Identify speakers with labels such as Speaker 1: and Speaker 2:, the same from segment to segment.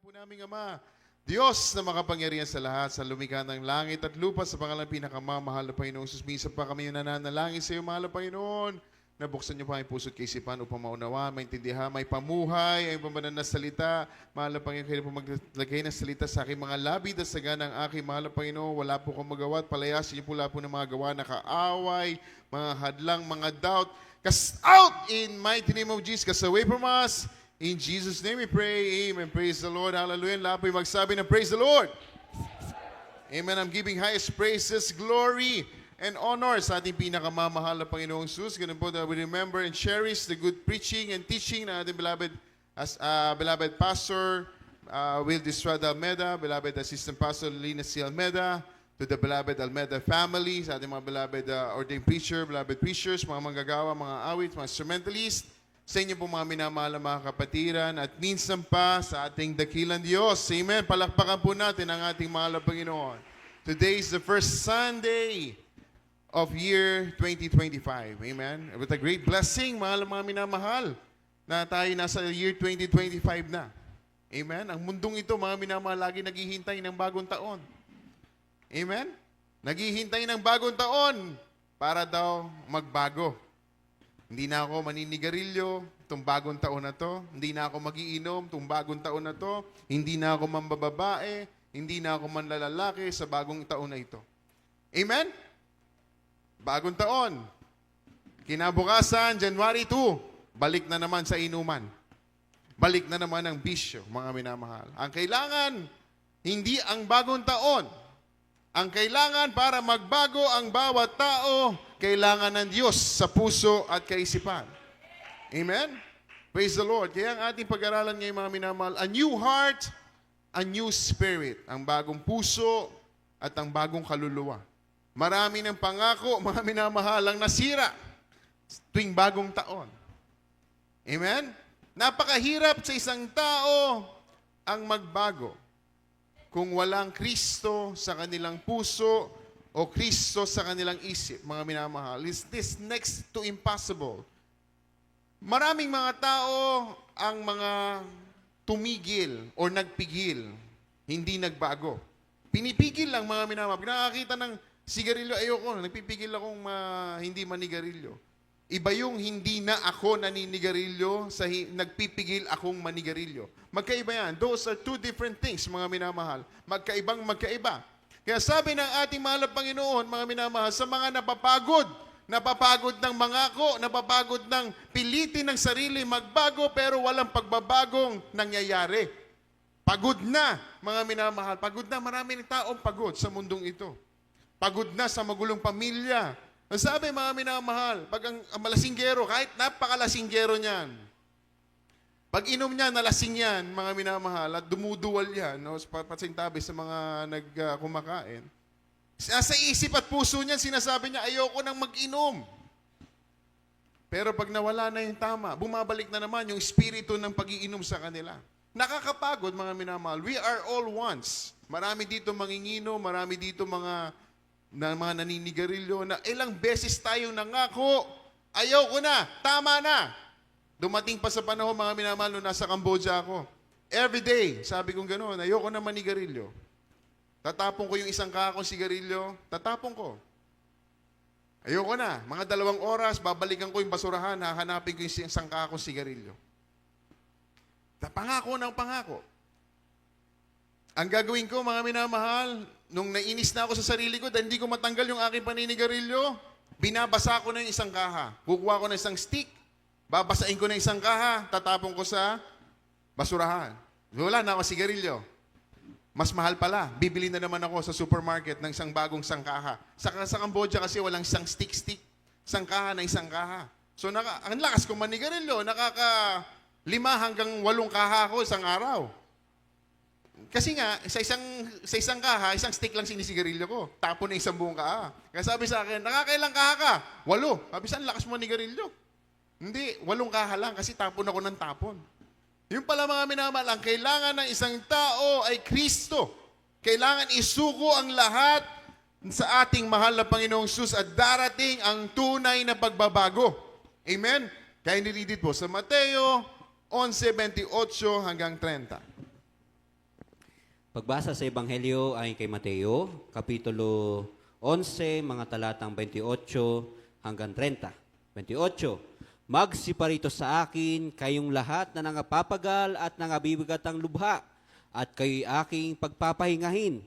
Speaker 1: po naming Ama, Diyos na makapangyarihan sa lahat, sa lumikha ng langit at lupa, sa pangalan pinakamamahal na Panginoong Jesus, minsan pa kami yung nananalangin sa iyo, mahal na Panginoon. Nabuksan niyo pa ang puso't kaisipan upang maunawaan, maintindihan, may pamuhay, ang pambanan na salita. Mahal na Panginoon, kayo po maglagay ng salita sa aking mga labi at saga ng aking mahal na Panginoon. Wala po kong magawa at palayasin niyo po lahat po ng mga gawa na kaaway, mga hadlang, mga doubt. Cast out in mighty name of Jesus. Cast away from us. In Jesus' name we pray. Amen. Praise the Lord. Hallelujah. Lahat po'y magsabi na praise the Lord. Amen. I'm giving highest praises, glory, and honor sa ating pinakamamahal na Panginoong Jesus. Ganun po that we remember and cherish the good preaching and teaching na ating beloved Pastor Will Distrada Almeda, beloved Assistant Pastor Lina C. Almeda, to the beloved Almeda family, sa ating mga beloved ordained preacher, beloved preachers, mga manggagawa, mga awit, mga instrumentalists, sa inyo po mga minamahal na mga kapatiran, at minsan pa sa ating dakilang Diyos. Amen. Palakpakan po natin ang ating mahal na Panginoon. Today is the first Sunday of year 2025. Amen. With a great blessing, mahal na mga minamahal, na tayo nasa year 2025 na. Amen. Ang mundong ito, mga minamahal, lagi naghihintay ng bagong taon. Amen. Naghihintay ng bagong taon para daw magbago. Hindi na ako maninigarilyo itong bagong taon na to. Hindi na ako magiinom itong bagong taon na to. Hindi na ako mambababae. Hindi na ako manlalalaki sa bagong taon na ito. Amen? Bagong taon. Kinabukasan, January 2, balik na naman sa inuman. Balik na naman ang bisyo, mga minamahal. Ang kailangan, hindi ang bagong taon. Ang kailangan para magbago ang bawat tao, kailangan ng Diyos sa puso at kaisipan. Amen? Praise the Lord. Kaya ang ating pag-aralan ngayon, mga minamahal, a new heart, a new spirit. Ang bagong puso at ang bagong kaluluwa. Marami ng pangako, mga minamahal, ang nasira tuwing bagong taon. Amen? Napakahirap sa isang tao ang magbago kung walang Kristo sa kanilang puso o Kristo sa kanilang isip, mga minamahal. Is this next to impossible? Maraming mga tao ang mga tumigil o nagpigil, hindi nagbago. Pinipigil lang, mga minamahal. Nakakita ng sigarilyo, ayoko, nagpipigil akong hindi manigarilyo. Iba yung hindi na ako naninigarilyo sa nagpipigil akong manigarilyo. Magkaiba yan. Those are two different things, mga minamahal. Magkaibang magkaiba. Kaya sabi ng ating mahal na Panginoon, mga minamahal, sa mga napapagod ng mangako, napapagod ng pilitin ng sarili magbago pero walang pagbabagong nangyayari. Pagod na, mga minamahal. Pagod na, marami ng taong pagod sa mundong ito. Pagod na sa magulong pamilya. Ang sabi, mga minamahal, pag ang malasinggero, kahit napakalasinggero niyan, pag inom niya, nalasing yan, mga minamahal, at dumuduwal yan, no, pasintabi sa mga nagkumakain, sa isip at puso niyan, sinasabi niya, ayoko nang mag-inom. Pero pag nawala na yung tama, bumabalik na naman yung espiritu ng pag-iinom sa kanila. Nakakapagod, mga minamahal. We are all ones. Marami dito manginginom, marami dito mga naninigarilyo na ilang beses tayong nangako, ayoko na, tama na. Dumating pa sa panahon, mga minamahal, nung nasa Cambodia ako. Every day, sabi kong gano'n, ayoko na manigarilyo. Tatapon ko yung isang kakong sigarilyo, tatapon ko. Ayoko na, mga 2 oras, babalikan ko yung basurahan, hahanapin ko yung isang kakong sigarilyo. Pangako ng pangako. Ang gagawin ko, mga minamahal, nung nainis na ako sa sarili ko dahil hindi ko matanggal yung aking paninigarilyo, binabasa ko na yung isang kaha. Kukuha ko na isang stick, babasain ko na isang kaha, tatapon ko sa basurahan. Wala na ako sigarilyo. Mas mahal pala, bibili na naman ako sa supermarket ng isang bagong sangkaha. Sa Cambodia kasi walang isang stick. Sangkaha na isang kaha. So ang lakas kong manigarilyo, nakaka 5 hanggang 8 kaha ko isang araw. Kasi nga, sa isang kaha, isang stick lang sinisigarilyo ko. Tapon na isang buong kaha. Kaya sabi sa akin, nakakailang kaha ka? 8. Sabi saan lakas mo manigarilyo? Hindi, 8 kaha lang kasi tapon ako ng tapon. Yung pala, mga minamahal, ang kailangan ng isang tao ay Kristo. Kailangan isuko ang lahat sa ating mahal na Panginoong Jesus at darating ang tunay na pagbabago. Amen? Kaya nilidid po sa Mateo 11:28 hanggang 30.
Speaker 2: Pagbasa sa Ebanghelyo ay kay Mateo, Kapitulo 11, mga talatang 28 hanggang 30. 28. Magsiparito sa akin kayong lahat na nangapapagal at nangabibigatang lubha, at kayo'y aking pagpapahingahin.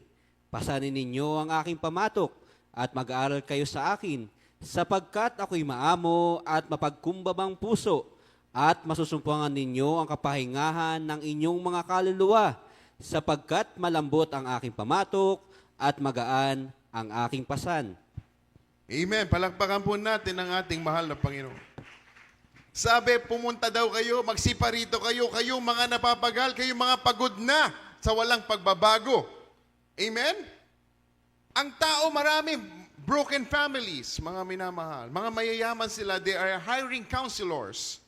Speaker 2: Pasanin ninyo ang aking pamatok at mag-aaral kayo sa akin, sapagkat ako'y maamo at mapagkumbabang puso, at masusumpungan ninyo ang kapahingahan ng inyong mga kaluluwa, sapagkat malambot ang aking pamatok at magaan ang aking pasan.
Speaker 1: Amen. Palakpakan po natin ang ating mahal na Panginoon. Sabi, pumunta daw kayo, magsiparito kayo, kayong mga napapagal, kayong mga pagod na sa walang pagbabago. Amen? Ang tao, marami, broken families, mga minamahal. Mga mayayaman sila, they are hiring counselors.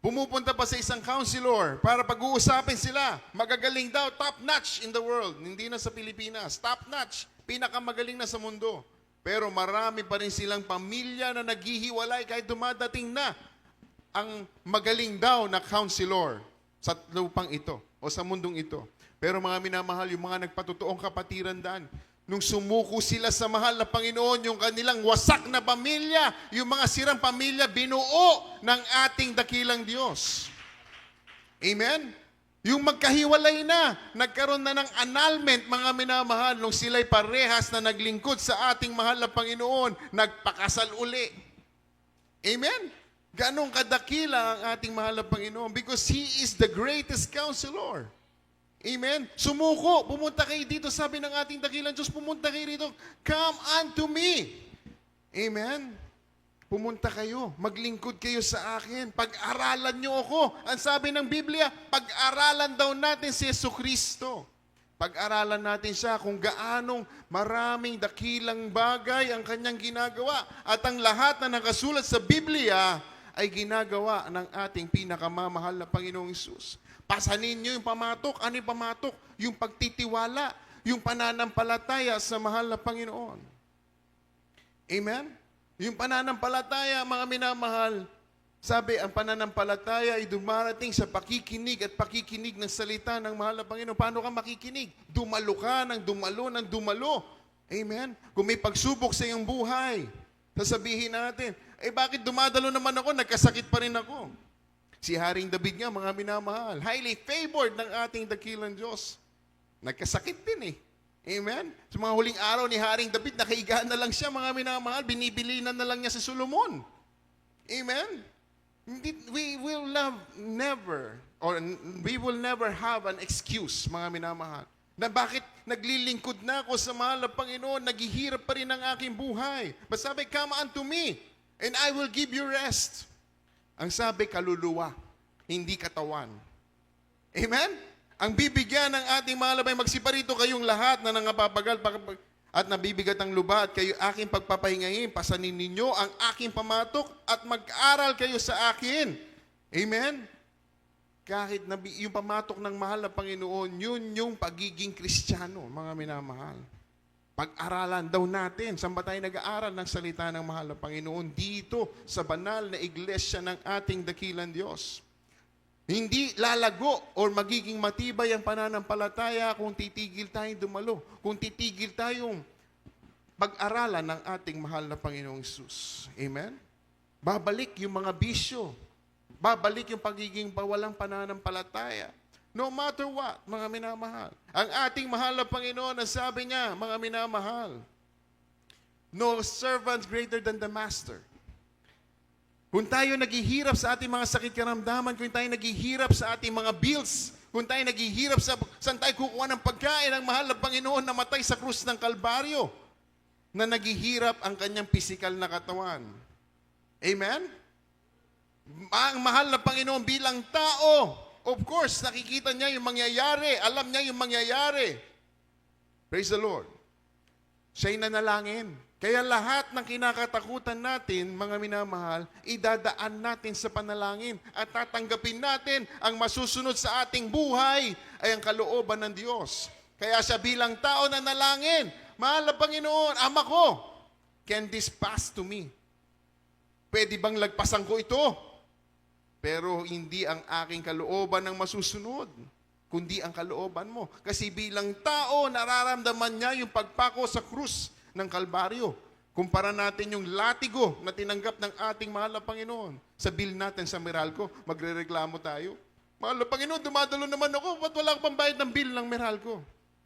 Speaker 1: Pumupunta pa sa isang counselor para pag-uusapin sila. Magagaling daw, top-notch in the world. Hindi na sa Pilipinas, top-notch, pinakamagaling na sa mundo. Pero marami pa rin silang pamilya na naghihiwalay kahit dumadating na ang magaling daw na counselor sa lupang ito o sa mundong ito. Pero mga minamahal, yung mga nagpatutuong kapatiran daan, nung sumuko sila sa mahal na Panginoon, yung kanilang wasak na pamilya, yung mga sirang pamilya, binuo ng ating dakilang Diyos. Amen? Yung magkahiwalay na, nagkaroon na ng annulment, mga minamahal, nung sila'y parehas na naglingkod sa ating mahal na Panginoon, nagpakasal uli. Amen? Ganong kadakila ang ating mahal na Panginoon because He is the greatest counselor. Amen? Sumuko, pumunta kayo dito, sabi ng ating dakilang Diyos, pumunta kayo dito, come unto me. Amen? Pumunta kayo, maglingkod kayo sa akin, pag-aralan nyo ako. Ang sabi ng Biblia, pag-aralan daw natin si Jesucristo. Pag-aralan natin siya kung gaanong maraming dakilang bagay ang kanyang ginagawa. At ang lahat na nakasulat sa Biblia ay ginagawa ng ating pinakamamahal na Panginoong Hesus. Pasanin nyo yung pamatok. Ano yung pamatok? Yung pagtitiwala, yung pananampalataya sa mahal na Panginoon. Amen? Yung pananampalataya, mga minamahal, sabi, ang pananampalataya ay dumarating sa pakikinig at pakikinig ng salita ng mahal na Panginoon. Paano ka makikinig? Dumalo ka ng dumalo. Amen? Kung may pagsubok sa iyong buhay, sasabihin natin, bakit dumadalo naman ako, nagkasakit pa rin ako. Si Haring David nga, mga minamahal, highly favored ng ating dakilang Diyos. Nagkasakit din eh. Amen? Sa mga huling araw ni Haring David, nakaigaan na lang siya, mga minamahal, binibilinan na lang niya si Solomon. Amen? We will never have an excuse, mga minamahal, na bakit naglilingkod na ako sa mahal na Panginoon, naghihirap pa rin ang aking buhay. But sabi, come unto me, and I will give you rest. Ang sabi, kaluluwa, hindi katawan. Amen? Ang bibigyan ng ating mahal na magsiparito kayong lahat na nangapapagal at nabibigat ang luba at kayo aking pagpapahingahin, pasanin ninyo ang aking pamatok at mag-aral kayo sa akin. Amen? Kahit yung pamatok ng mahal na Panginoon, yun yung pagiging Kristiyano, mga minamahal. Pag-aralan daw natin. Saan ba tayo nag-aaral ng salita ng mahal na Panginoon? Dito sa banal na iglesia ng ating dakilang Diyos. Hindi lalago o magiging matibay ang pananampalataya kung titigil tayong dumalo. Kung titigil tayong pag-aralan ng ating mahal na Panginoong Hesus. Amen? Babalik yung mga bisyo. Babalik yung pagiging walang pananampalataya. No matter what, mga minamahal. Ang ating mahal na Panginoon, ang sabi niya, mga minamahal, no servant greater than the master. Kung tayo naghihirap sa ating mga sakit karamdaman, kung tayo naghihirap sa ating mga bills, kung tayo naghihirap sa saan tayo kukuha ng pagkain, ang mahal na Panginoon namatay sa krus ng Kalbaryo, na naghihirap ang kanyang pisikal na katawan. Amen? Ang mahal na Panginoon bilang tao, of course, nakikita niya yung mangyayari. Alam niya yung mangyayari. Praise the Lord. Siya'y nanalangin. Kaya lahat ng kinakatakutan natin, mga minamahal, idadaan natin sa panalangin at tatanggapin natin ang masusunod sa ating buhay ay ang kalooban ng Diyos. Kaya siya bilang tao na nalangin, mahal na Panginoon, Ama ko, can this pass to me? Pwede bang lagpasan ko ito? Pero hindi ang aking kalooban ang masusunod. kundi ang kalooban mo. Kasi bilang tao, nararamdaman niya yung pagpako sa krus ng Kalbaryo. Kumpara natin yung latigo na tinanggap ng ating mahal na Panginoon. Sa bill natin sa Meralco, magrereklamo tayo. Mahal na Panginoon, dumadalo naman ako. Ba't wala akong pambayad ng bill ng Meralco?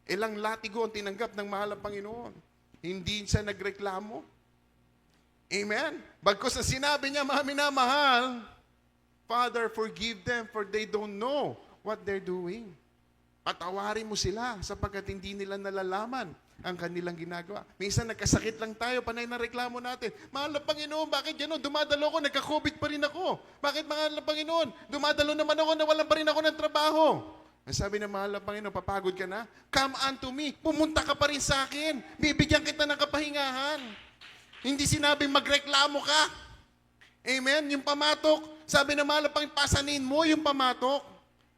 Speaker 1: Ilang latigo ang tinanggap ng mahal na Panginoon. Hindi siya nagreklamo. Amen? Bagkus na sinabi niya, mga minamahal, Father, forgive them for they don't know what they're doing. Patawarin mo sila sapagkat hindi nila nalalaman ang kanilang ginagawa. Minsan nagkasakit lang tayo, panay na reklamo natin. Mahal na Panginoon, bakit gano'n? Dumadalo ko, nagka-COVID pa rin ako. Bakit mahal na Panginoon? Dumadalo naman ako, nawalan pa rin ako ng trabaho. Ang sabi ng mahal na Panginoon, papagod ka na? Come unto me. Pumunta ka pa rin sa akin. Bibigyan kita ng kapahingahan. Hindi sinabing magreklamo ka. Amen? Yung pamatok, sabi ng mahal na Panginoon, pasanin mo yung pamatok.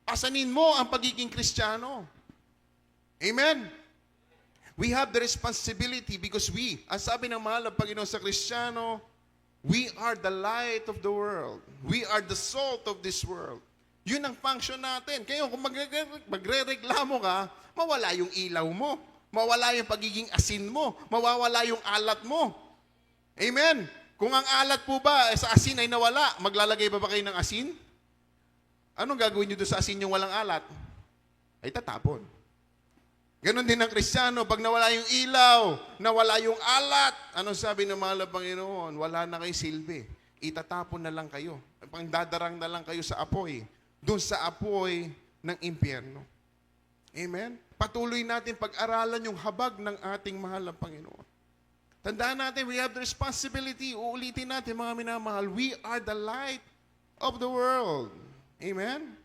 Speaker 1: Pasanin mo ang pagiging Kristiyano. Amen? We have the responsibility because ang sabi ng mahal na Panginoon sa Kristiyano, we are the light of the world. We are the salt of this world. Yun ang function natin. Kaya kung magre-reklamo ka, mawala yung ilaw mo. Mawala yung pagiging asin mo. Mawawala yung alat mo. Amen? Kung ang alat po ba sa asin ay nawala, maglalagay ba kayo ng asin? Anong gagawin nyo doon sa asin yung walang alat? Ay tatapon. Ganon din ang Kristiyano, pag nawala yung ilaw, nawala yung alat, anong sabi ng mahal na Panginoon? Wala na kayong silbi. Itatapon na lang kayo. Pangdadarang na lang kayo sa apoy. Doon sa apoy ng impyerno. Amen? Patuloy natin pag-aralan yung habag ng ating mahal na Panginoon. Tandaan natin, we have the responsibility. Uulitin natin, mga minamahal, we are the light of the world. Amen?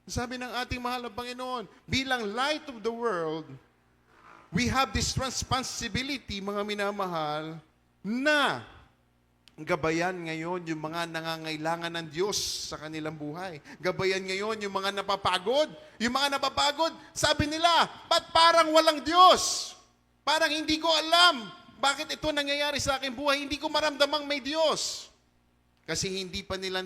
Speaker 1: Sabi ng ating mahal na Panginoon, bilang light of the world, we have this responsibility, mga minamahal, na gabayan ngayon yung mga nangangailangan ng Diyos sa kanilang buhay. Gabayan ngayon yung mga napapagod. Yung mga napapagod, sabi nila, ba't parang walang Diyos? Parang hindi ko alam bakit ito nangyayari sa aking buhay. Hindi ko maramdamang may Diyos. Kasi hindi pa nila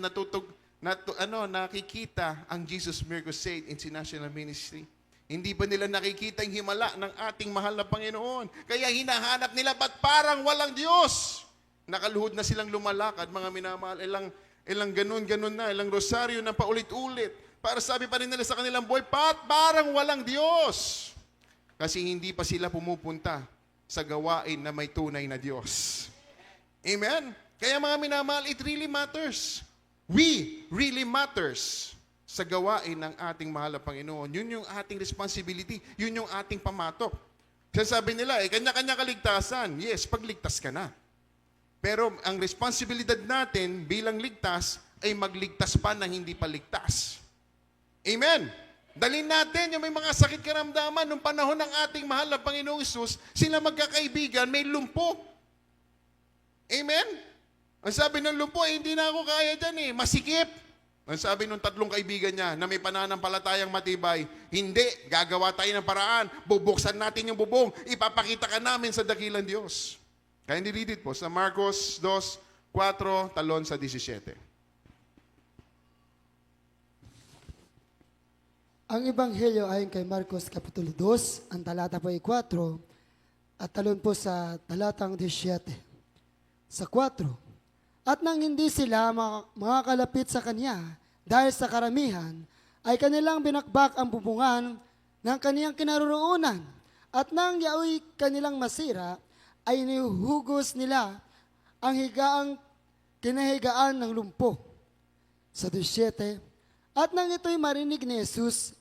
Speaker 1: nakikita ang Jesus Miracle Crusade International Ministry. Hindi pa nila nakikita yung himala ng ating mahal na Panginoon. Kaya hinahanap nila, ba't parang walang Diyos? Nakaluhod na silang lumalakad, mga minamahal, ilang ganun na, ilang rosaryo na paulit-ulit. Para sabi pa rin nila sa kanilang buhay, parang walang Diyos. Kasi hindi pa sila pumupunta sa gawain na may tunay na Diyos. Amen? Kaya mga minamahal, it really matters. We really matters sa gawain ng ating mahal na Panginoon. Yun yung ating responsibility. Yun yung ating pamatok. Sabi nila, kanya-kanya kaligtasan. Yes, pagligtas ka na. Pero ang responsibilidad natin bilang ligtas ay magligtas pa ng hindi pa ligtas. Amen? Dalhin natin yung may mga sakit karamdaman nung panahon ng ating mahal na Panginoong Hesus, sila magkakaibigan, may lumpo. Amen? Ang sabi ng lumpo, hindi na ako kaya dyan masikip. Ang sabi ng tatlong kaibigan niya na may pananampalatayang matibay, hindi, gagawa tayo ng paraan, bubuksan natin yung bubong, ipapakita ka namin sa dakilang Diyos. Kaya read it po sa Marcos 2:4, talon sa 17.
Speaker 3: Ang Ebanghelyo ayon kay Marcos Kapitulo 2, ang talata po ay 4, at talon po sa talatang 17. Sa 4, at nang hindi sila makakalapit sa kanya dahil sa karamihan, ay kanilang binakbak ang bubungan ng kaniyang kinaroroonan, at nang yaoy kanilang masira, ay nihuhugos nila ang kinahigaan ng lumpo. Sa 17, at nang ito'y marinig ni Jesus,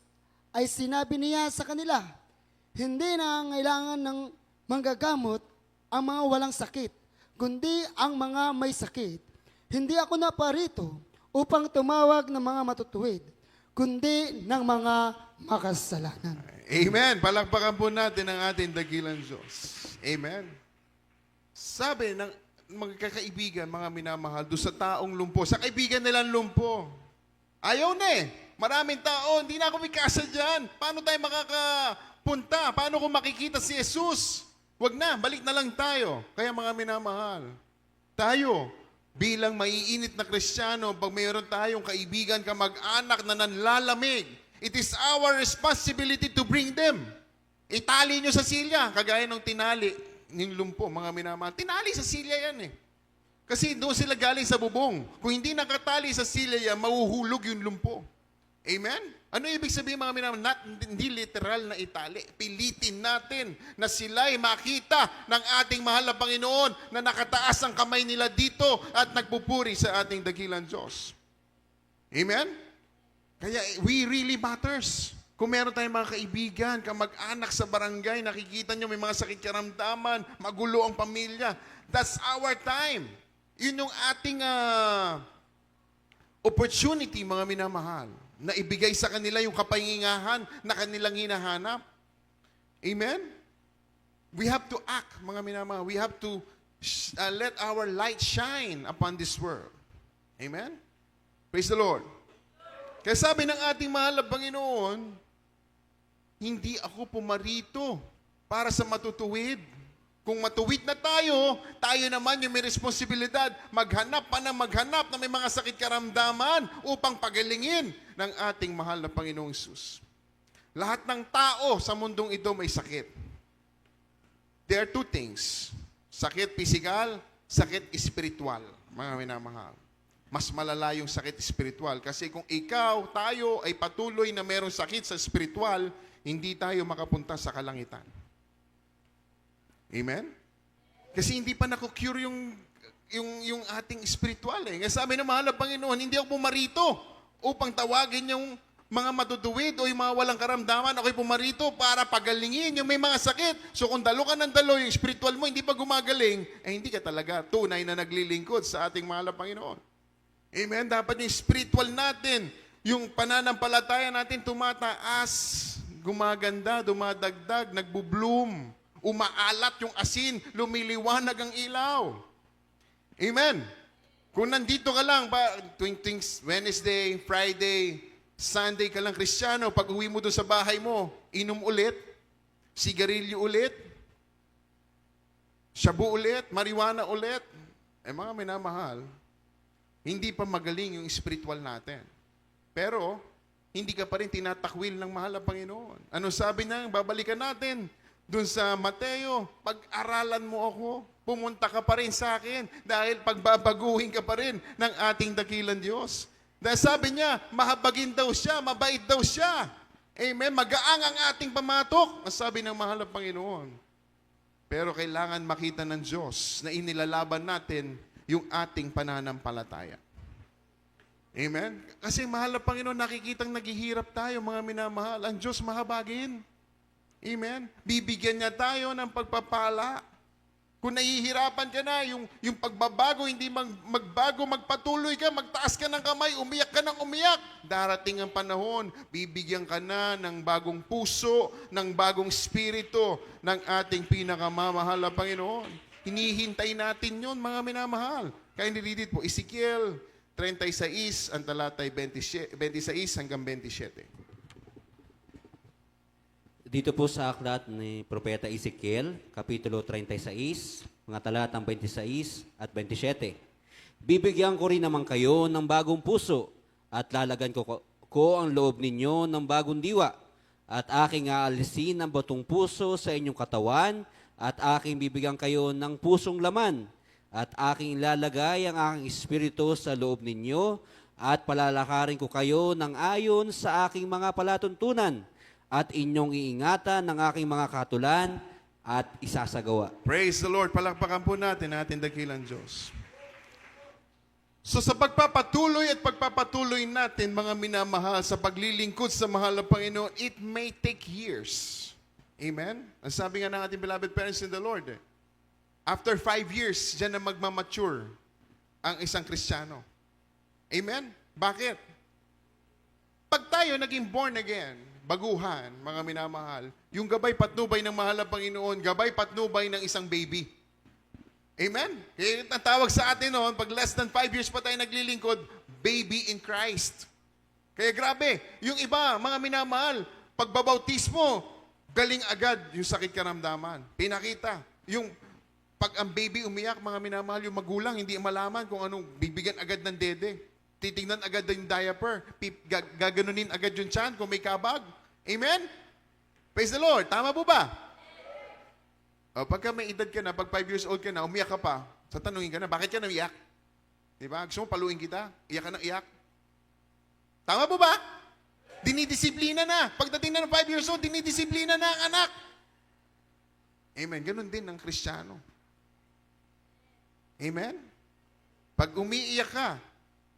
Speaker 3: ay sinabi niya sa kanila, hindi na kailangan ng manggagamot ang mga walang sakit, kundi ang mga may sakit. Hindi ako naparito upang tumawag ng mga matutuwid, kundi ng mga makasalanan.
Speaker 1: Amen. Palakpakan po natin ang ating dakilang Diyos. Amen. Sabi ng magkakaibigan, mga minamahal, doon sa taong lumpo, sa kaibigan nilang lumpo, ayaw na Maraming tao, hindi na ako mikasa dyan. Paano tayo makakapunta? Paano ko makikita si Jesus? Wag na, balik na lang tayo. Kaya mga minamahal, tayo, bilang maiinit na Kristiyano, pag mayroon tayong kaibigan ka mag-anak na nanlalamig, It is our responsibility to bring them. Itali nyo sa silya, kagaya ng tinali ng lumpo, mga minamahal. Tinali sa silya yan eh. Kasi doon sila galing sa bubong. Kung hindi nakatali sa silya yan, mahuhulog yung lumpo. Amen? Ano ibig sabihin mga minamahal? Hindi literal na itali. Pilitin natin na sila'y makita ng ating mahal na Panginoon na nakataas ang kamay nila dito at nagpupuri sa ating dakilang Diyos. Amen? Kaya we really matters. Kung meron tayong mga kaibigan, kamag-anak sa barangay, nakikita nyo may mga sakit karamdaman, magulo ang pamilya, that's our time. Yun yung ating opportunity, mga minamahal, na ibigay sa kanila yung kapahingahan na kanilang hinahanap. Amen? We have to act, mga minamahal. We have to let our light shine upon this world. Amen? Praise the Lord. Kaya sabi ng ating mahal na Panginoon, hindi ako pumarito para sa matutuwid. Kung matuwid na tayo, tayo naman yung may responsibilidad, maghanap pa na maghanap na may mga sakit karamdaman upang pagalingin ng ating mahal na Panginoong Hesus. Lahat ng tao sa mundong ito may sakit. There are two things. Sakit pisikal, sakit espiritual, mga minamahal. Mas malala yung sakit espiritual kasi kung ikaw, tayo ay patuloy na merong sakit sa espiritual, hindi tayo makapunta sa kalangitan. Amen? Kasi hindi pa naku-cure yung ating espiritual eh. Kaya sabi ng mahal na Panginoon, hindi ako pumarito upang tawagin yung mga matutuwid o yung mga walang karamdaman. Ako'y pumarito para pagalingin yung may mga sakit. So kung dalo ka ng dalo, yung espiritual mo hindi pa gumagaling, eh hindi ka talaga tunay na naglilingkod sa ating mahal na Panginoon. Amen? Dapat yung spiritual natin, yung pananampalataya natin tumataas, gumaganda, dumadagdag, nagbubloom. Umaalat yung asin, lumiliwanag ang ilaw. Amen. Kung nandito ka lang, tuwing Wednesday, Friday, Sunday ka lang Kristiyano, pag uwi mo doon sa bahay mo, inom ulit, sigarilyo ulit, shabu ulit, marijuana ulit, mga minamahal, hindi pa magaling yung spiritual natin. Pero, hindi ka pa rin tinatakwil ng mahal na Panginoon. Ano sabi niya? Babalikan natin. Doon sa Mateo, pag-aralan mo ako, pumunta ka pa rin sa akin dahil pagbabaguhin ka pa rin ng ating dakilang Diyos. Dahil sabi niya, mahabagin daw siya, mabait daw siya. Amen? Magaang ang ating pamatok, sabi ng mahal na Panginoon. Pero kailangan makita ng Diyos na inilalaban natin yung ating pananampalataya. Amen? Kasi mahal na Panginoon, nakikitang naghihirap tayo, mga minamahal. Ang Diyos mahabagin. Amen? Bibigyan niya tayo ng pagpapala. Kung nahihirapan ka na, yung pagbabago, hindi magbago, magpatuloy ka, magtaas ka ng kamay, umiyak ka ng umiyak. Darating ang panahon, bibigyan ka na ng bagong puso, ng bagong spirito ng ating pinakamamahal na Panginoon. Hinihintay natin yun, mga minamahal. Kaya nilidit po, Ezekiel 36, ang talatay 26 hanggang 27.
Speaker 2: Dito po sa aklat ni Propeta Ezekiel, Kapitulo 36, mga talatang 26 at 27. Bibigyan ko rin naman kayo ng bagong puso at lalagan ko ang loob ninyo ng bagong diwa at aking aalisin ang batong puso sa inyong katawan at aking bibigyan kayo ng pusong laman at aking ilalagay ang aking espiritu sa loob ninyo at palalakarin ko kayo ng ayon sa aking mga palatuntunan at inyong iingatan ng aking mga katulan at isasagawa.
Speaker 1: Praise the Lord. Palakpakan po natin dakilang Diyos. So sa pagpapatuloy at pagpapatuloy natin, mga minamahal, sa paglilingkod sa mahal na Panginoon, it may take years. Amen? Ang sabi nga ng ating beloved parents in the Lord, after 5 years, dyan na magmamature ang isang Kristiyano. Amen? Bakit? Pag tayo naging born again, baguhan, mga minamahal, yung gabay patnubay ng mahal na Panginoon, gabay patnubay ng isang baby. Amen? Kaya ang tawag sa atin noon, pag less than 5 years pa tayo naglilingkod, baby in Christ. Kaya grabe, yung iba, mga minamahal, pagbabautismo, galing agad yung sakit karamdaman. Pinakita. Yung pag ang baby umiyak, mga minamahal, yung magulang, hindi malaman kung anong bibigyan agad ng dede. Titingnan agad yung diaper. Gaganunin agad yung tiyan kung may kabag. Amen? Praise the Lord. Tama po ba? O, pagka may edad ka na, pag 5 years old ka na, umiyak ka pa, tatanungin ka na, bakit ka naiyak? Diba? Gusto mo paluin kita? Iyak ka na iyak? Tama po ba? Dinidisiplina na. Pagdating na ng 5 years old, dinidisiplina na ang anak. Amen. Ganon din ang Kristiyano. Amen? Pag umiiyak ka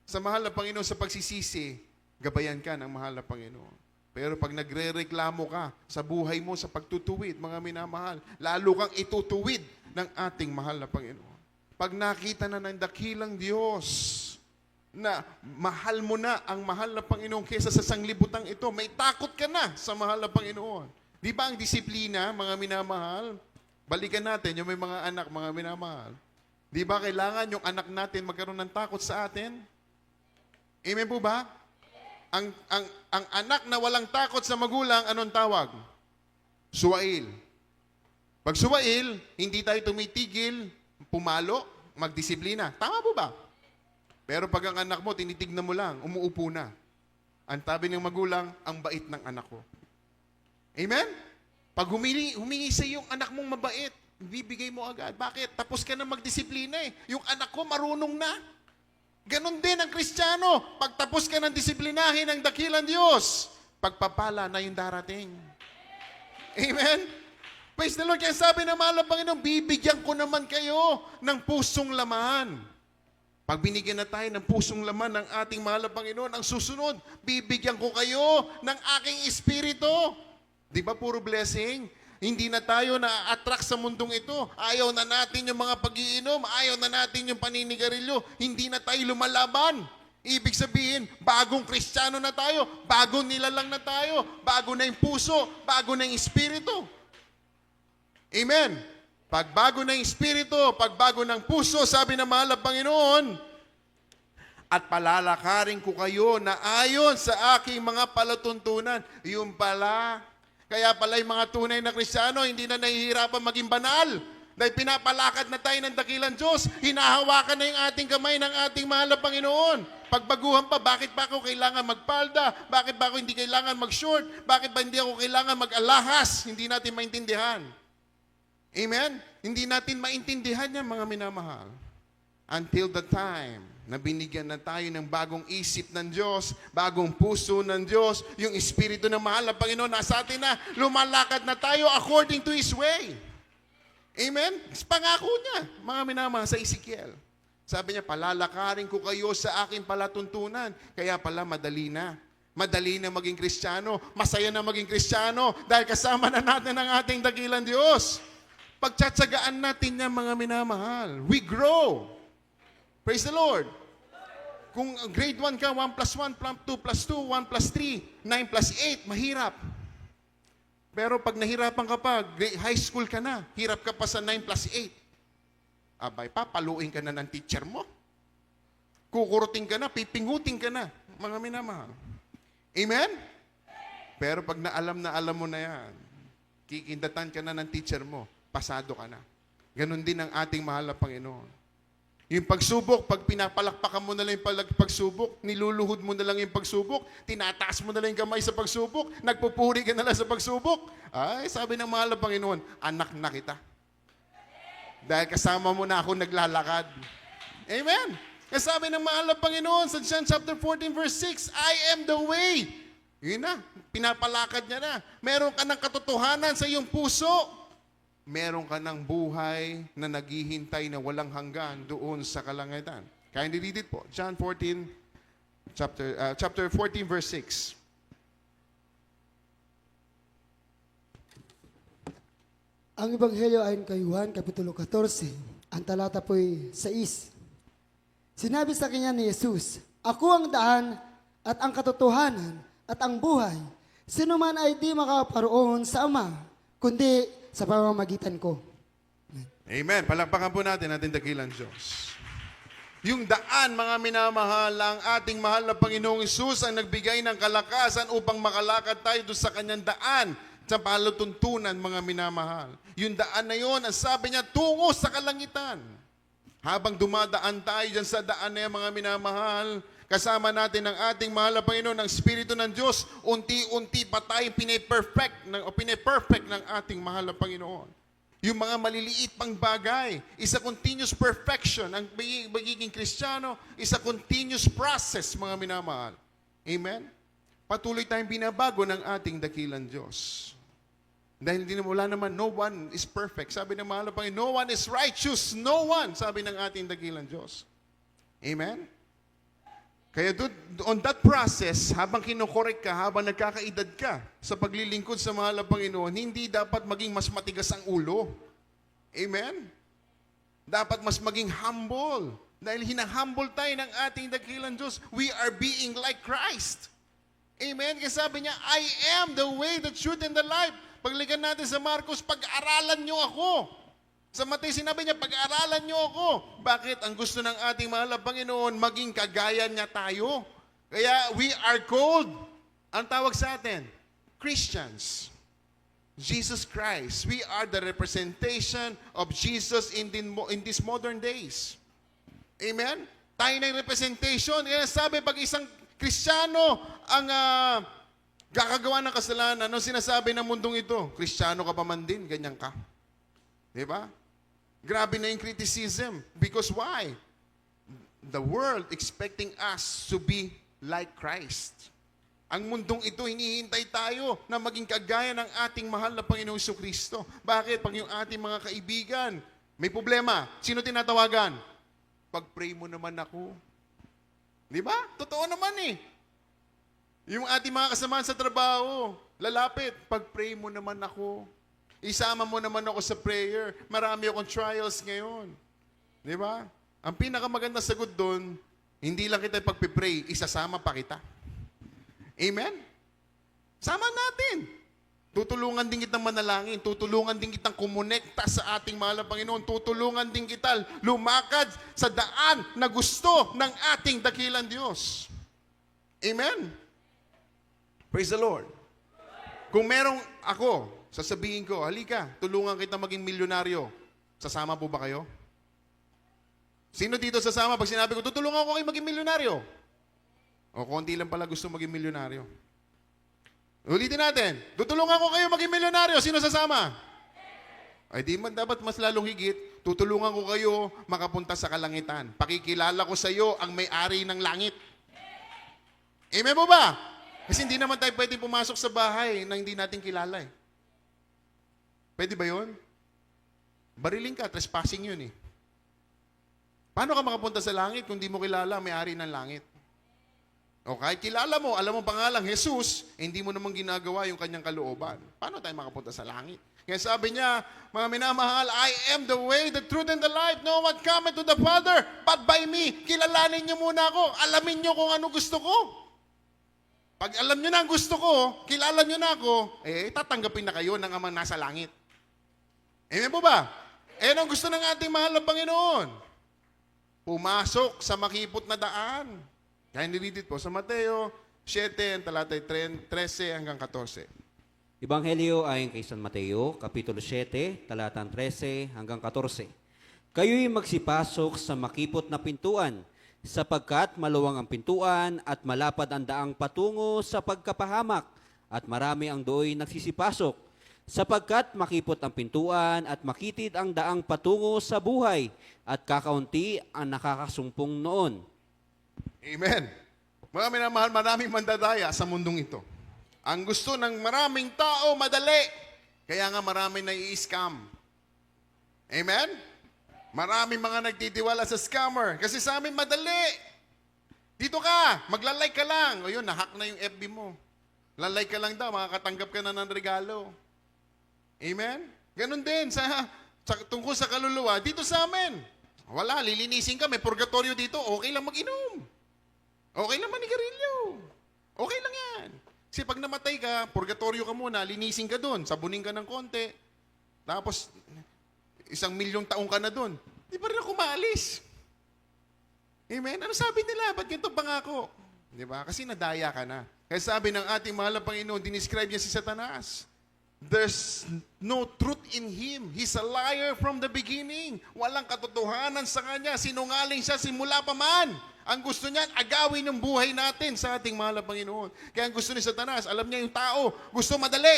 Speaker 1: sa mahal na Panginoon sa pagsisisi, gabayan ka ng mahal na Panginoon. Pero pag nagre-reklamo ka sa buhay mo, sa pagtutuwid, mga minamahal, lalo kang itutuwid ng ating mahal na Panginoon. Pag nakita na ng dakilang Diyos na mahal mo na ang mahal na Panginoon kaysa sa sanglibutang ito, may takot ka na sa mahal na Panginoon. Di ba ang disiplina, mga minamahal? Balikan natin yung may mga anak, mga minamahal. Di ba kailangan yung anak natin magkaroon ng takot sa atin? Amen po ba? Ang anak na walang takot sa magulang, anong tawag? Suwail. Pag suwail, hindi tayo tumitigil, pumalo, magdisiplina. Tama po ba? Pero pag ang anak mo, tinitignan mo lang, umuupo na. Ang tabi ng magulang, ang bait ng anak ko. Amen? Pag humingi sa yung anak mong mabait, bibigay mo agad. Bakit? Tapos ka na magdisiplina eh. Yung anak ko marunong na. Ganon din ang Kristiyano. Pagtapos ka ng disiplinahin ng dakilang Diyos, pagpapala na yung darating. Amen? Praise the Lord. Kaya sabi ng mahal na Panginoon, bibigyan ko naman kayo ng pusong laman. Pag binigyan na tayo ng pusong laman ng ating mahal na Panginoon, ang susunod, bibigyan ko kayo ng aking espiritu. Di ba puro blessing? Hindi na tayo na-attract sa mundong ito. Ayaw na natin yung mga pag-iinom. Ayaw na natin yung paninigarilyo. Hindi na tayo lumalaban. Ibig sabihin, bagong Kristiyano na tayo. Bagong nilalang na tayo. Bago na yung puso. Bago na yung espiritu. Amen. Pag bago na yung espiritu, pag bago ng puso, sabi ng mahal na Panginoon, at palalakarin ko kayo na ayon sa aking mga palatuntunan. Yung pala, kaya pala yung mga tunay na Kristiyano, hindi na nahihirapan maging banal. Dahil pinapalakad na tayo ng dakilang Diyos, hinahawakan na yung ating kamay ng ating mahal na Panginoon. Pagbaguhan pa, bakit ba ako kailangan magpalda? Bakit ba ako hindi kailangan mag-short? Bakit ba hindi ako kailangan mag-alahas? Hindi natin maintindihan. Amen? Hindi natin maintindihan yan, mga minamahal. Until the time na binigyan na tayo ng bagong isip ng Diyos, bagong puso ng Diyos, yung Espiritu ng mahal na Panginoon nasa atin na, lumalakad na tayo according to His way. Amen? Pangako niya, mga minamahal, sa Ezekiel. Sabi niya, palalakarin ko kayo sa aking palatuntunan. Kaya pala madali na. Madali na maging Kristiyano. Masaya na maging Kristiyano dahil kasama na natin ang ating dakilang Diyos. Pagtsatsagaan natin niya, mga minamahal. We grow. Praise the Lord. Kung grade 1 ka, 1 plus 1, 2 plus 2, 1 plus 3, 9 plus 8, mahirap. Pero pag nahirapan ka pa, high school ka na, hirap ka pa sa 9 plus 8. Abay, papaluin ka na ng teacher mo. Kukurutin ka na, pipingutin ka na, mga minamahal. Amen? Pero pag na alam mo na yan, kikindatan ka na ng teacher mo, pasado ka na. Ganon din ang ating mahal na Panginoon. Yung pagsubok, pag pinapalakpakan mo na lang yung pagsubok, niluluhod mo na lang yung pagsubok, tinataas mo na lang yung kamay sa pagsubok, nagpupuri ka na lang sa pagsubok. Ay, sabi ng mahal na Panginoon, anak na kita. Dahil kasama mo na ako naglalakad. Amen. Kasi sabi ng mahal na Panginoon sa John chapter 14 verse 6, I am the way. Yun na, pinapalakad niya na. Meron ka ng katotohanan sa iyong puso. Meron ka ng buhay na naghihintay na walang hanggan doon sa kalangitan. Kindly read it po. John 14, chapter 14, verse 6.
Speaker 3: Ang Ebanghelyo ayon kay Juan, Kapitulo 14, ang talata po'y 6. Sinabi sa kanya ni Jesus, ako ang daan at ang katotohanan at ang buhay. Sino man ay di makaparoon sa Ama, kundi sa pamamagitan ko.
Speaker 1: Amen. Palakpakan po natin ating dakilang Diyos. Yung daan, mga minamahal, ang ating mahal na Panginoong Hesus ang nagbigay ng kalakasan upang makalakad tayo doon sa kanyang daan sa palatuntunan, mga minamahal. Yung daan na yun, ang sabi niya, tungo sa kalangitan. Habang dumadaan tayo dyan sa daan na yan, mga minamahal, kasama natin ang ating mahal na Panginoon, ang Espiritu ng Diyos, unti-unti pa tayong piniperfect ng ating mahal na Panginoon. Yung mga maliliit pang bagay, is a continuous perfection. Ang magiging Kristiyano is a continuous process, mga minamahal. Amen? Patuloy tayong binabago ng ating dakilang Diyos. Dahil wala naman, no one is perfect. Sabi ng mahal na Panginoon, no one is righteous. No one, sabi ng ating dakilang Diyos. Amen? Kaya on that process, habang kinokorek ka, habang nagkakaedad ka sa paglilingkod sa mahal na Panginoon, hindi dapat maging mas matigas ang ulo. Amen? Dapat mas maging humble. Dahil hinahumble tayo ng ating dakilang Diyos. We are being like Christ. Amen? Kaya sabi niya, I am the way, the truth, and the life. Paglikan natin sa Marcos, pag-aralan niyo ako. Sa Mateo, sinabi niya, pag-aralan niyo ako. Bakit? Ang gusto ng ating mahal na Panginoon, maging kagaya niya tayo. Kaya we are called, ang tawag sa atin, Christians. Jesus Christ. We are the representation of Jesus in these modern days. Amen? Tayo na yung representation. Kaya sabi, pag isang Kristiyano ang kakagawa ng kasalanan, ano sinasabi ng mundong ito? Kristiyano ka pa man din, ganyan ka. Diba? Grabe na yung criticism. Because why? The world expecting us to be like Christ. Ang mundong ito, hinihintay tayo na maging kagaya ng ating mahal na Panginoong Jesucristo. Bakit? Pag yung ating mga kaibigan, may problema, sino tinatawagan? Pag-pray mo naman ako. Di ba? Totoo naman eh. Yung ating mga kasamahan sa trabaho, lalapit, pag-pray mo naman ako. Isama mo naman ako sa prayer. Marami akong trials ngayon. Di ba? Ang pinakamaganda sagot doon, hindi lang kita pagpipray, isasama pa kita. Amen? Sama natin. Tutulungan din kitang manalangin. Tutulungan din kitang kumonekta sa ating mahal na Panginoon. Tutulungan din kita lumakad sa daan na gusto ng ating dakilang Diyos. Amen? Praise the Lord. Kung merong ako, sasabihin ko, halika, tulungan kita maging milyonaryo. Sasama po ba kayo? Sino dito sasama pag sinabi ko, tutulungan ko kayo maging milyonaryo? O konti lang pala gusto maging milyonaryo. Ulitin natin, tutulungan ko kayo maging milyonaryo. Sino sasama? Ay di man dapat mas lalong higit, tutulungan ko kayo makapunta sa kalangitan. Pakikilala ko sa iyo ang may-ari ng langit. Amen po ba? Kasi hindi naman tayo pwedeng pumasok sa bahay na hindi natin kilala eh. Pwede ba yun? Bariling ka, trespassing yun eh. Paano ka makapunta sa langit kung di mo kilala may-ari ng langit? O kahit kilala mo, alam mo pangalang Jesus, hindi mo naman ginagawa yung kanyang kalooban. Paano tayo makapunta sa langit? Kaya sabi niya, mga minamahal, I am the way, the truth, and the life. No one cometh to the Father but by me. Kilalanin niyo muna ako. Alamin niyo kung ano gusto ko. Pag alam niyo na ang gusto ko, kilala niyo na ako, tatanggapin na kayo ng amang nasa langit. Amen po ba? Ang gusto ng ating mahal na Panginoon. Pumasok sa makipot na daan. Kaya niread po sa Mateo 7, talatay 13 hanggang 14.
Speaker 2: Ebanghelyo ayon kay San Mateo, Kapitulo 7, talatang 13 hanggang 14. Kayo'y magsipasok sa makipot na pintuan, sapagkat maluwang ang pintuan at malapad ang daang patungo sa pagkapahamak, at marami ang dooy nagsisipasok, sapagkat makipot ang pintuan at makitid ang daang patungo sa buhay, at kakaunti ang nakakasumpong noon.
Speaker 1: Amen. Mga minamahal, maraming mandadaya sa mundong ito. Ang gusto ng maraming tao, madali. Kaya nga maraming nai-scam. Amen? Maraming mga nagtitiwala sa scammer. Kasi sa amin, madali. Dito ka, maglalike ka lang. O yun, nahack na yung FB mo. Lalike ka lang daw, makakatanggap ka na ng regalo. Amen? Ganon din tungkol sa kaluluwa, dito sa amin. Wala, lilinisin ka, may purgatorio dito, okay lang mag-inom. Okay lang manigarilyo. Okay lang yan. Kasi pag namatay ka, purgatorio ka muna, linisin ka doon, sabunin ka ng konti, tapos 1,000,000 taong ka na doon. Di pa rin ako maalis. Amen? Ano sabi nila? Ba't ganito pangako? Di ba? Kasi nadaya ka na. Kaya sabi ng ating mahal na Panginoon, dinescribe niya si Satanas. There's no truth in him. He's a liar from the beginning. Walang katotohanan sa kanya. Sinungaling siya simula pa man. Ang gusto niyan, agawin ng buhay natin sa ating mahal na Panginoon. Kaya ang gusto ni Satanas, alam niya yung tao, gusto madali.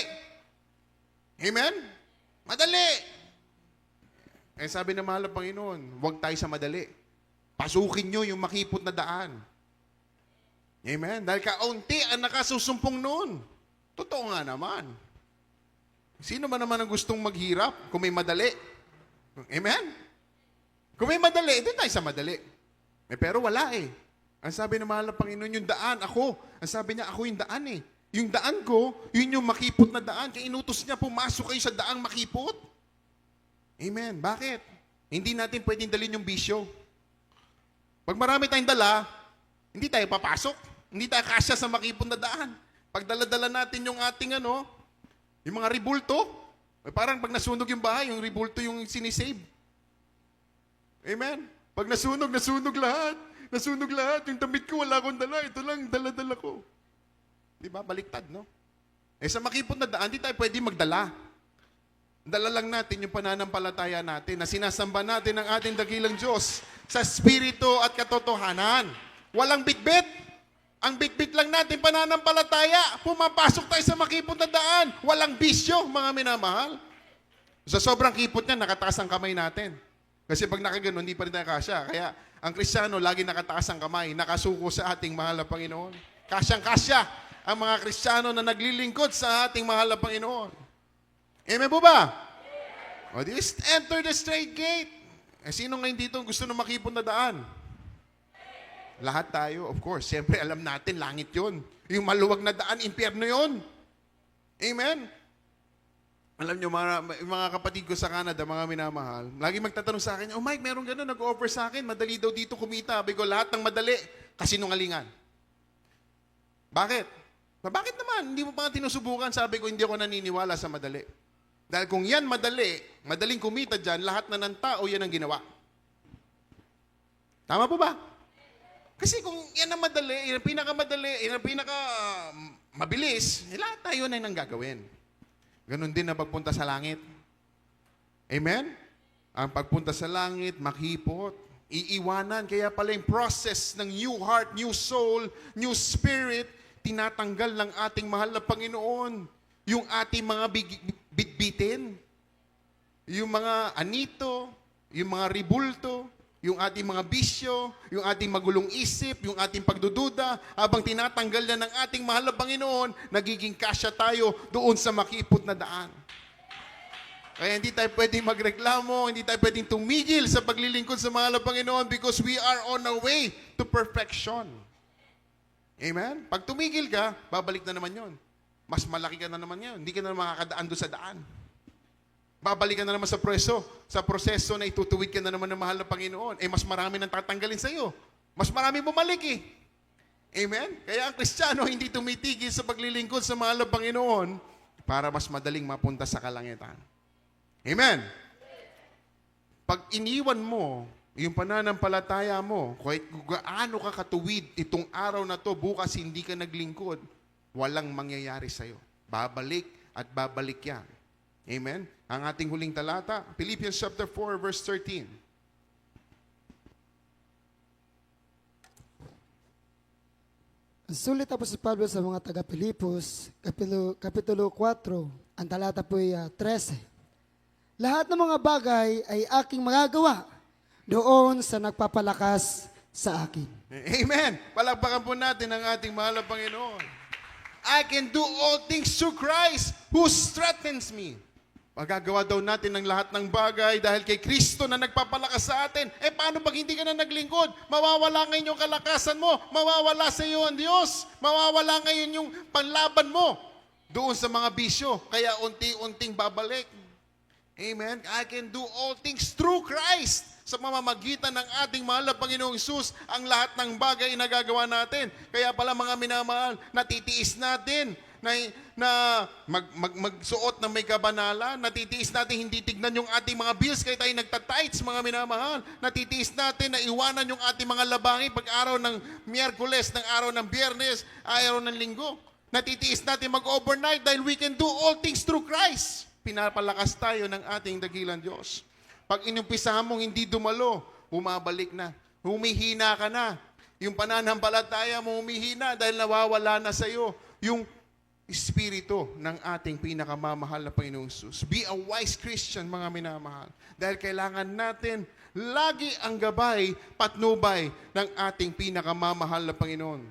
Speaker 1: Amen? Madali. Eh sabi ng mahal na Panginoon, huwag tayo sa madali. Pasukin nyo yung makipot na daan. Amen? Dahil kaunti ang nakasusumpong noon. Totoo nga naman. Sino ba naman ang gustong maghirap kung may madali? Amen? Kung may madali, doon tayo sa madali. Eh, pero wala eh. Ang sabi ng mahal na Panginoon, yung daan, ako. Ang sabi niya, ako yung daan eh. Yung daan ko, yun yung makipot na daan. Kaya inutos niya, pumasok kayo sa daang makipot. Amen. Bakit? Hindi natin pwedeng dalhin yung bisyo. Pag marami tayong dala, hindi tayo papasok. Hindi tayo kasya sa makipot na daan. Pag dala-dala natin yung ating yung mga ribulto, parang pag nasunog yung bahay, yung ribulto yung sinisave. Amen? Pag nasunog lahat. Nasunog lahat. Yung damit ko, wala akong dala. Ito lang, dala-dala ko. Diba? Baliktad, no? Eh sa makipot na daan, hindi tayo pwede magdala. Dala lang natin yung pananampalataya natin na sinasamba natin ang ating dakilang Diyos sa Espiritu at katotohanan. Walang bitbit. Ang bitbit lang natin pananampalataya. Pumapasok tayo sa makipot na daan. Walang bisyo, mga minamahal. Sa sobrang kipot niya, nakataas ang kamay natin. Kasi pag nakaganon, hindi pa rin tayo kasya. Kaya ang Kristiyano, lagi nakataas ang kamay, nakasuko sa ating mahal na Panginoon. Kasyang-kasya ang mga Kristiyano na naglilingkod sa ating mahal na Panginoon. Amen po ba? O, enter the straight gate. Eh, sino ngayon dito gusto na makipon na daan? Lahat tayo, of course. Siyempre, alam natin, langit yun. Yung maluwag na daan, impyerno yun. Amen? Alam nyo, mga kapatid ko sa Canada, mga minamahal, lagi magtatanong sa akin, oh Mike, meron gano'n, nag-offer sa akin, madali daw dito kumita. Sabi ko, lahat ng madali, kasinungalingan. Bakit? Bakit naman? Hindi mo pa tinusubukan. Sabi ko, hindi ako naniniwala sa madali. Dahil kung yan madali, madaling kumita dyan, lahat na ng tao, yan ang ginawa. Tama po ba? Kasi kung yan ang madali, yan ang pinakamadali, yan ang mabilis, lahat tayo na yung gagawin. Ganon din na pagpunta sa langit. Amen? Ang pagpunta sa langit, makipot, iiwanan. Kaya pala yung process ng new heart, new soul, new spirit, tinatanggal ng ating mahal na Panginoon. Yung ating mga bitbitin, yung mga anito, yung mga ribulto, yung ating mga bisyo, yung ating magulong isip, yung ating pagdududa, habang tinatanggal na ng ating mahal na Panginoon, nagiging kasya tayo doon sa makipot na daan. Kaya hindi tayo pwedeng magreklamo, hindi tayo pwedeng tumigil sa paglilingkod sa mahal na Panginoon because we are on our way to perfection. Amen? Pag tumigil ka, babalik na naman yon. Mas malaki ka na naman yun. Hindi ka na makakadaan doon sa daan. Babalik ka na naman sa proseso na itutuwid ka na naman ng mahal na Panginoon. Eh, mas marami nang tatanggalin sa iyo. Mas marami bumalik eh. Amen? Kaya ang Kristiyano hindi tumitigil sa paglilingkod sa mahal na Panginoon para mas madaling mapunta sa kalangitan. Amen? Pag iniwan mo yung pananampalataya mo, kahit gaano ka katuwid itong araw na to, bukas hindi ka naglingkod, walang mangyayari sa iyo. Babalik at babalik yan. Amen? Ang ating huling talata, Philippians chapter 4, verse 13.
Speaker 3: Sulit po si Pablo sa mga taga-Pilipos, Kapitulo 4, ang talata po ay 13. Lahat ng mga bagay ay aking magagawa doon sa nagpapalakas sa akin.
Speaker 1: Amen. Palakpakan po natin ang ating mahal na Panginoon. I can do all things through Christ who strengthens me. Magagawa daw natin ng lahat ng bagay dahil kay Kristo na nagpapalakas sa atin. Eh paano pag hindi ka na naglingkod? Mawawala ngayon yung kalakasan mo. Mawawala sa iyo ang Diyos. Mawawala ngayon yung panlaban mo doon sa mga bisyo. Kaya unti-unting babalik. Amen? I can do all things through Christ. Sa mamamagitan ng ating mahal na Panginoong Hesus, ang lahat ng bagay na nagagawa natin. Kaya pala mga minamahal, natitiis natin na magsuot ng may kabanalan. Natitiis natin hindi tignan yung ating mga bills kaya tayo nagtatights, mga minamahal. Natitiis natin na iwanan yung ating mga labangi pag araw ng Miyerkules, ng araw ng Biyernes, araw ng Linggo. Natitiis natin mag-overnight dahil we can do all things through Christ. Pinapalakas tayo ng ating dakilang Diyos. Pag inumpisahan mong hindi dumalo, bumabalik na. Humihina ka na. Yung pananampalataya mo humihina dahil nawawala na sa iyo yung Espiritu ng ating pinakamamahal na Panginoong Jesus. Be a wise Christian, mga minamahal. Dahil kailangan natin lagi ang gabay, patnubay ng ating pinakamamahal na Panginoon.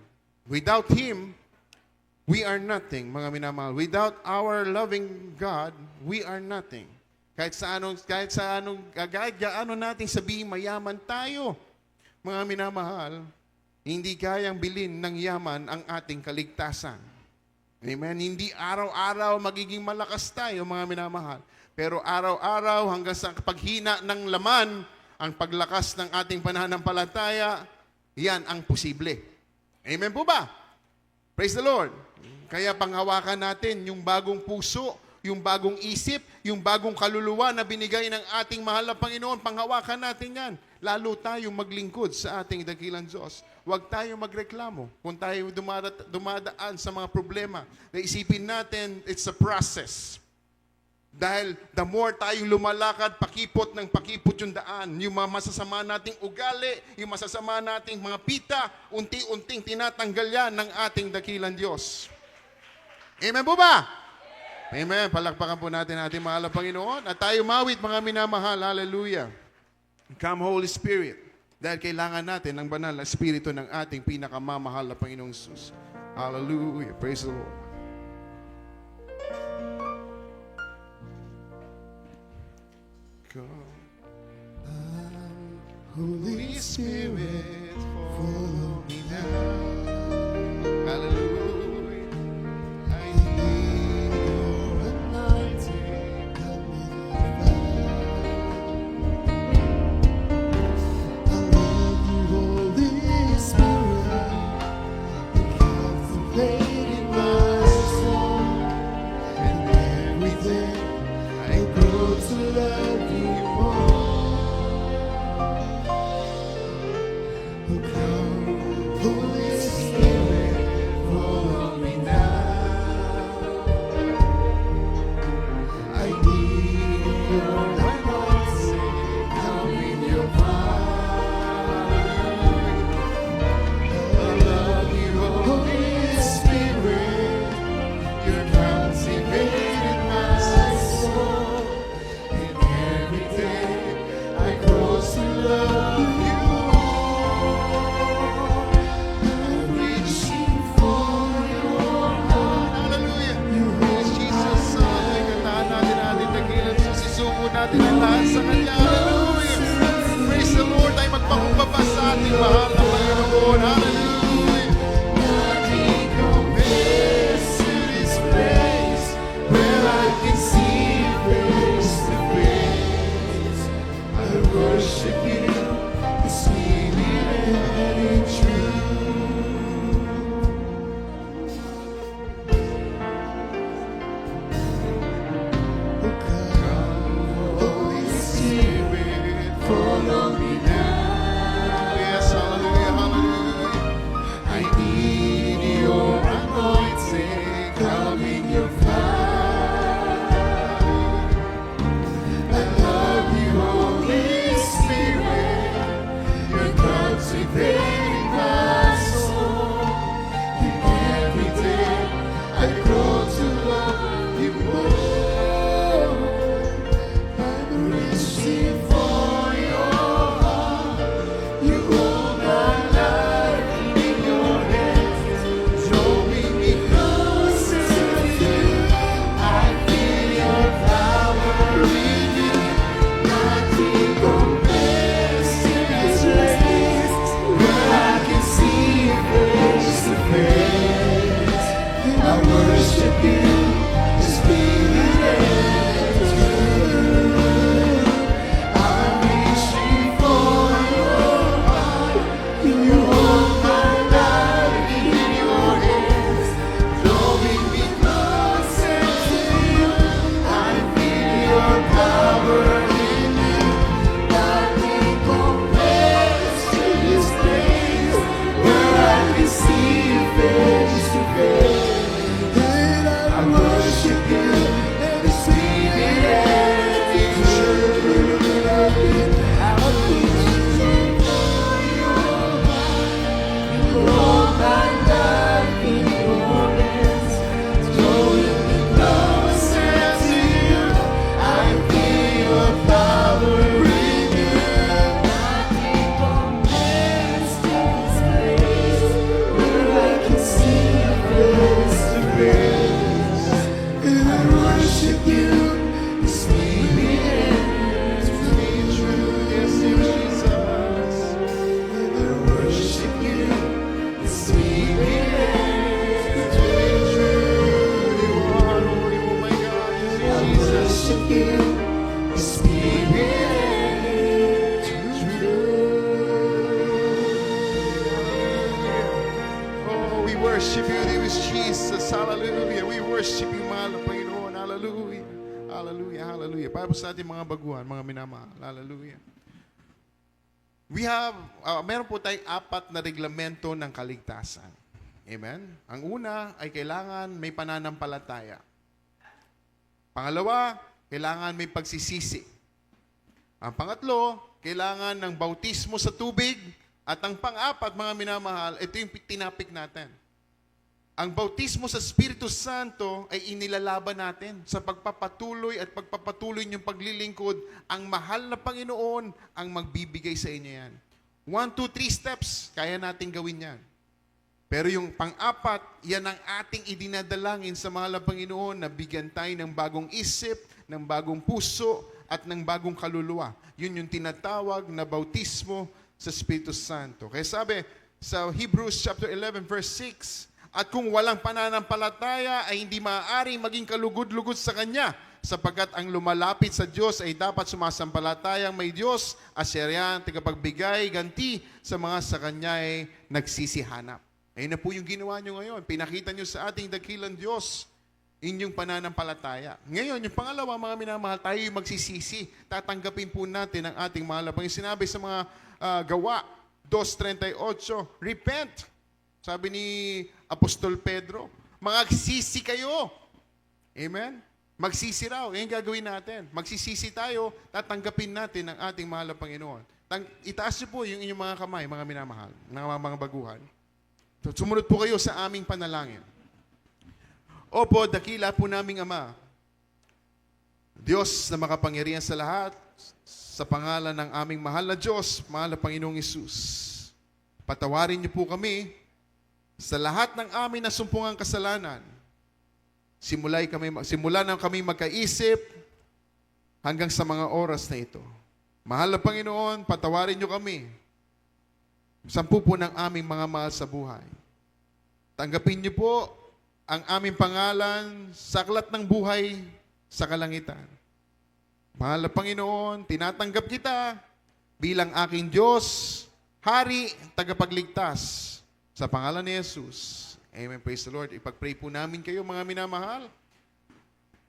Speaker 1: Without Him, we are nothing, mga minamahal. Without our loving God, we are nothing. Kahit gaano natin sabihin mayaman tayo, mga minamahal, hindi kayang bilhin ng yaman ang ating kaligtasan. Amen? Hindi araw-araw magiging malakas tayo, mga minamahal. Pero araw-araw hanggang sa paghina ng laman, ang paglakas ng ating pananampalataya, yan ang posible. Amen po ba? Praise the Lord. Kaya panghawakan natin yung bagong puso, yung bagong isip, yung bagong kaluluwa na binigay ng ating mahal na Panginoon. Panghawakan natin yan. Lalo tayong maglingkod sa ating dakilang Diyos. Huwag tayo magreklamo kung tayo dumadaan sa mga problema. Naisipin natin, it's a process. Dahil the more tayong lumalakad, pakipot ng pakipot yung daan, yung mga masasama nating ugali, yung masasama nating mga pita, unti-unting tinatanggal yan ng ating dakilang Diyos. Amen po ba? Amen. Palakpakan po natin ating mahal na Panginoon. At tayo mawit, mga minamahal. Hallelujah. Come, Holy Spirit. Dahil kailangan natin ng banal na Espiritu ng ating pinakamamahal na Panginoong Jesus. Hallelujah. Praise the Lord. Come, Holy Spirit, follow me now. Hallelujah. I need your anointing coming down. I love you, Holy Spirit. You captivated my soul, and every day I grow to love you more. Oh, come, Holy Spirit, follow me now. I need your anointing, come in your power. I love you, Holy Spirit. You're captivated my soul, and every day I grow to love you. I'm reaching for your heart. Hallelujah. Praise Jesus. Kataan natin ating dakilang Diyos. Isuko natin ang lahat sa Kanya. Hallelujah. Praise the Lord. Ay magpakumbaba sa ating mahal na Panginoon. Hallelujah. Nothing compares to this place where I can see you face to face. I worship you, the Spirit and truth. Oh, come, Holy Spirit, follow me now. Yes, hallelujah, hallelujah.
Speaker 3: worship you, the Spirit and truth.
Speaker 1: Oh, we worship you, dear Jesus. Hallelujah. We worship you, mahal na Panginoon. Hallelujah. Hallelujah. Hallelujah. Para po sa ating mga baguhan, mga minamahal. Hallelujah. We have, meron po tayong 4 na reglamento ng kaligtasan. Amen? Ang una ay kailangan may pananampalataya. Pangalawa, kailangan may pagsisisi. Ang pangatlo, kailangan ng bautismo sa tubig. At ang pang-apat, mga minamahal, ito yung tinapik natin. Ang bautismo sa Espiritu Santo ay inilalaban natin sa pagpapatuloy at pagpapatuloy niyong paglilingkod. Ang mahal na Panginoon ang magbibigay sa inyo yan. 1, 2, 3 steps, kaya natin gawin yan. Pero yung pang-apat, yan ang ating idinadalangin sa mahal na Panginoon na bigyan tayo ng bagong isip, ng bagong puso, at ng bagong kaluluwa. Yun yung tinatawag na bautismo sa Espiritu Santo. Kaya sabi sa Hebrews chapter 11 verse 6, at kung walang pananampalataya ay hindi maaaring maging kalugod-lugod sa Kanya, sapagkat ang lumalapit sa Diyos ay dapat sumasampalatayang may Diyos, asyariyan, tagapagbigay, ganti sa mga sa Kanya ay nagsisihanap. Ayun na po yung ginawa nyo ngayon. Pinakita nyo sa ating dakilang Diyos inyong pananampalataya. Ngayon, yung pangalawa, mga minamahal, tayo yung magsisisi. Tatanggapin po natin ang ating mahal. Yung sinabi sa mga Gawa 2:38, repent. Sabi ni Apostol Pedro, magsisi kayo. Amen? Magsisi raw. Yan gagawin natin. Magsisisi tayo, tatanggapin natin ang ating mahal na Panginoon. Itaas niyo po yung inyong mga kamay, mga minamahal, mga baguhan. Sumunod po kayo sa aming panalangin. Opo, dakila po naming Ama, Diyos na makapangyarihan sa lahat, sa pangalan ng aming mahal na Diyos, mahal na Panginoong Hesus, patawarin niyo po kami sa lahat ng amin na sumpungang kasalanan. Simula na kami magkaisip hanggang sa mga oras na ito. Mahal na Panginoon, patawarin niyo kami. 10 po ng aming mga mahal sa buhay. Tanggapin niyo po ang aming pangalan sa aklat ng buhay sa kalangitan. Mahal na Panginoon, tinatanggap kita bilang aking Diyos, Hari, tagapagligtas. Sa pangalan ni Jesus. Amen. Praise the Lord. Ipag-pray po namin kayo, mga minamahal.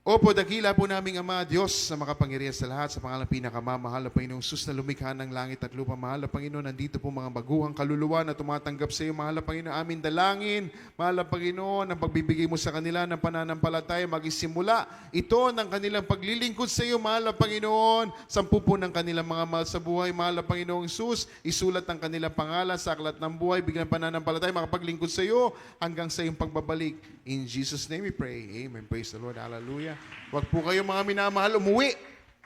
Speaker 1: Opo, dakila po naming Ama, Diyos na makapangyarihan sa lahat, sa pangalan pinakamamahal na Panginoong Sus na lumikha ng langit at lupa. Mahal na Panginoon, nandito po mga baguhang kaluluwa na tumatanggap sa iyo. Mahal na Panginoon, amin dalangin. Mahal na Panginoon, ang pagbibigay mo sa kanila ng pananampalataya, magisimula ito ng kanilang paglilingkod sa iyo. Mahal na Panginoon, 10 po ng kanilang mga mahal sa buhay. Mahal na Panginoong Sus, isulat ang kanilang pangalan sa aklat ng buhay, bigyan pananampalataya, makapaglingkod sa iyo hanggang sa iyong pagbabalik. In Jesus' name we pray. Amen. Praise the Lord. Hallelujah. Huwag po kayo mga minamahal umuwi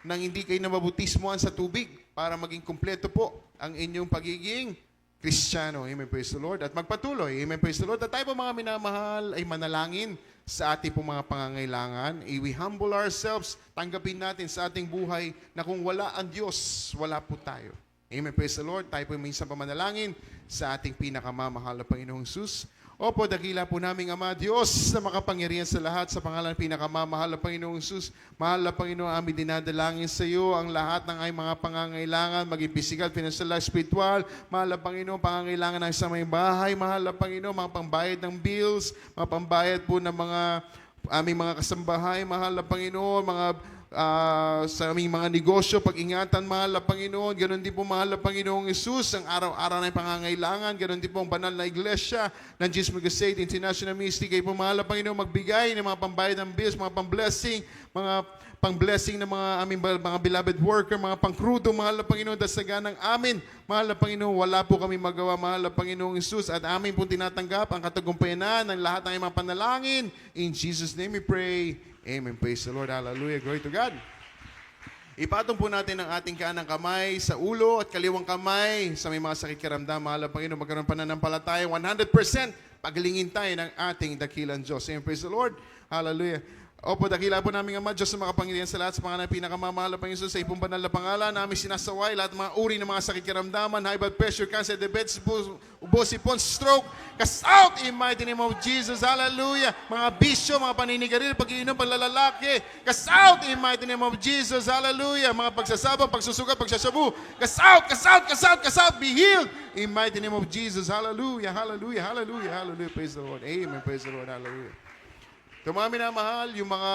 Speaker 1: nang hindi kayo nababautismoan sa tubig para maging kumpleto po ang inyong pagiging Kristiyano. Amen. Praise the Lord. At magpatuloy. Amen. Praise the Lord. At tayo po mga minamahal ay manalangin sa ating po mga pangangailangan. We humble ourselves. Tanggapin natin sa ating buhay na kung wala ang Diyos, wala po tayo. Amen. Praise the Lord. Tayo po minsan pa manalangin sa ating pinakamamahal na Panginoong Jesus. Opo, dakila po naming Ama, Diyos na makapangyarihan sa lahat, sa pangalan ng pinakamamahal na Panginoong Jesus. Mahal na Panginoon, amin dinadalangin sa iyo ang lahat ng ay mga pangangailangan, maging physical, financial, spiritual. Mahal na Panginoon, pangangailangan ng isang may bahay. Mahal na Panginoon, mga pambayad ng bills, mga pambayad po ng mga aming mga kasambahay. Mahal na Panginoon, mga sa aming mga negosyo, pag-ingatan, mahal na Panginoon. Ganon din po, mahal na Panginoong Hesus, ang araw-araw na pangangailangan. Ganon din po ang banal na iglesia ng Jesus State International Ministry. Kayo po, mahal na Panginoon, magbigay ng mga pambayad ng bills, mga pang-blessing, mga pang-blessing ng mga aming mga beloved worker, mga pang-krudo, mahal na Panginoon, dasagan ng amin. Mahal na Panginoon, wala po kami magawa, mahal na Panginoong Hesus, at amin po tinatanggap ang katagumpayanan ng lahat ng mga panalangin. In Jesus' name we pray. Amen. Praise the Lord. Hallelujah. Glory to God. Ipatong po natin ang ating kanang kamay sa ulo at kaliwang kamay sa may mga sakit karamdam. Mahal na Panginoon, magkaroon pananampalataya 100%. Pagalingin tayo ng ating dakilang Diyos. Amen. Praise the Lord. Hallelujah. Opo, dakila po namin Ama, Diyos na makapangyarihan sa lahat, sa pangalan ng pinakamamahal na Panginoon, sa ipong banal na pangalan, namin sinasaway lahat ng mga uri ng mga sakit karamdaman, high blood pressure, cancer, diabetes, ubosipon, stroke, cast out in mighty name of Jesus, hallelujah. Mga bisyo, mga paninigaril, pag-iinom, panlalalaki, cast out in mighty name of Jesus, hallelujah. Mga pagsasabang, pagsusugat, pagsasabu, cast out, cast out, cast out, cast out, be healed in mighty name of Jesus, hallelujah, hallelujah, hallelujah, hallelujah, praise the Lord, amen, praise the Lord, hallelujah. Ito mga minamahal, yung mga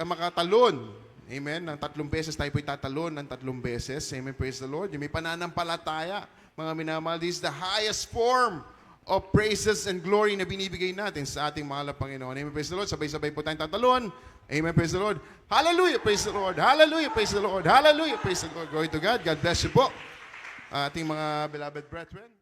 Speaker 1: makatalon, amen, ng 3 beses, tayo po'y tatalon ng 3 beses, amen, praise the Lord. Yung may pananampalataya, mga minamahal, this is the highest form of praises and glory na binibigay natin sa ating mahal na Panginoon. Amen, praise the Lord. Sabay-sabay po tayong tatalon. Amen, praise the Lord. Hallelujah, praise the Lord. Hallelujah, praise the Lord. Hallelujah, praise the Lord. Glory to God. God bless you po, ating mga beloved brethren.